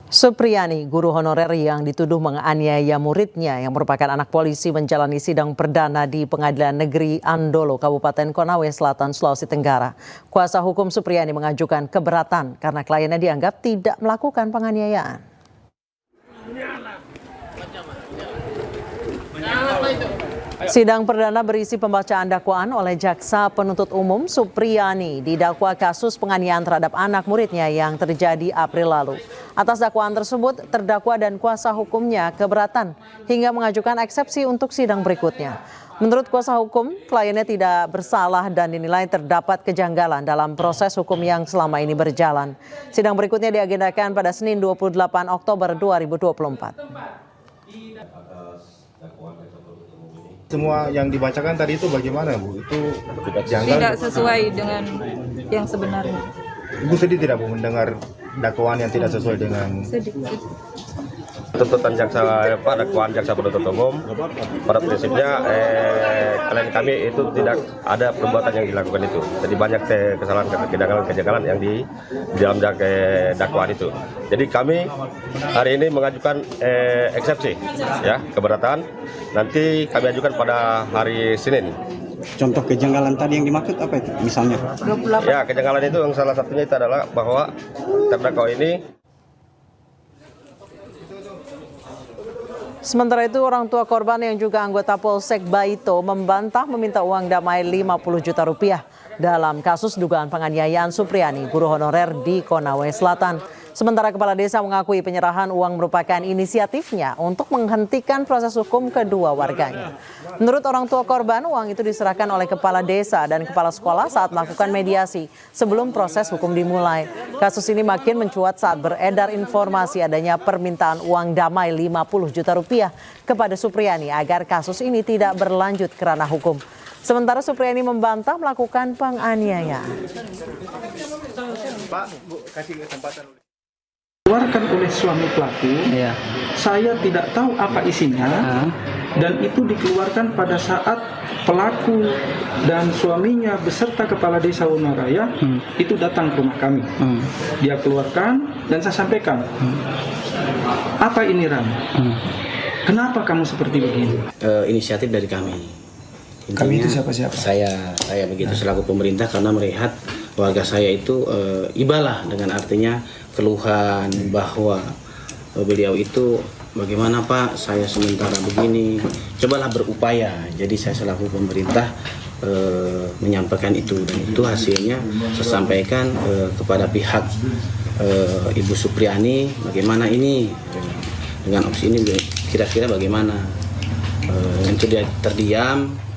Supriyani, guru honorer yang dituduh menganiaya muridnya yang merupakan anak polisi menjalani sidang perdana di Pengadilan Negeri Andolo, Kabupaten Konawe Selatan, Sulawesi Tenggara. Kuasa hukum Supriyani mengajukan keberatan karena kliennya dianggap tidak melakukan penganiayaan. Sidang perdana berisi pembacaan dakwaan oleh Jaksa Penuntut Umum. Supriyani didakwa kasus penganiayaan terhadap anak muridnya yang terjadi April lalu. Atas dakwaan tersebut, terdakwa dan kuasa hukumnya keberatan hingga mengajukan eksepsi untuk sidang berikutnya. Menurut kuasa hukum, kliennya tidak bersalah dan dinilai terdapat kejanggalan dalam proses hukum yang selama ini berjalan. Sidang berikutnya diagendakan pada Senin 28 Oktober 2024. Semua yang dibacakan tadi itu bagaimana, Bu? Itu janggal? Tidak sesuai dengan yang sebenarnya. Ibu sedih tidak, Bu, mendengar dakwaan yang tidak sesuai dengan... Sedih. Tuntutan dakwaan jaksa penuntut umum pada prinsipnya klien kami itu tidak ada perbuatan yang dilakukan itu. Jadi banyak kejanggalan yang di dalam dakwaan itu. Jadi kami hari ini mengajukan eksepsi, ya, keberatan. Nanti kami ajukan pada hari Senin. Contoh kejanggalan tadi yang dimaksud apa itu misalnya? Ya, kejanggalan itu yang salah satunya itu adalah bahwa terdakwa ini. Sementara itu, orang tua korban yang juga anggota Polsek Baito membantah meminta uang damai 50 juta rupiah dalam kasus dugaan penganiayaan Supriyani, guru honorer di Konawe Selatan. Sementara kepala desa mengakui penyerahan uang merupakan inisiatifnya untuk menghentikan proses hukum kedua warganya. Menurut orang tua korban, uang itu diserahkan oleh kepala desa dan kepala sekolah saat melakukan mediasi sebelum proses hukum dimulai. Kasus ini makin mencuat saat beredar informasi adanya permintaan uang damai 50 juta rupiah kepada Supriyani agar kasus ini tidak berlanjut ke ranah hukum. Sementara Supriyani membantah melakukan penganiayaan. Pak, Bu, kasih kesempatan. Dikeluarkan oleh suami pelaku, saya tidak tahu apa isinya, dan itu dikeluarkan pada saat pelaku dan suaminya beserta kepala desa Wonaraya itu datang ke rumah kami. Dia keluarkan dan saya sampaikan, apa ini Ram? Kenapa kamu seperti begini? Inisiatif dari kami. Intinya, Kami itu siapa-siapa? Saya begitu selaku pemerintah karena melihat warga saya itu ibalah dengan artinya keluhan bahwa beliau itu bagaimana Pak, saya sementara begini, cobalah berupaya. Jadi saya selaku pemerintah menyampaikan itu, dan itu hasilnya saya sampaikan kepada pihak Ibu Supriyani, bagaimana ini dengan opsi ini kira-kira bagaimana. Itu dia terdiam.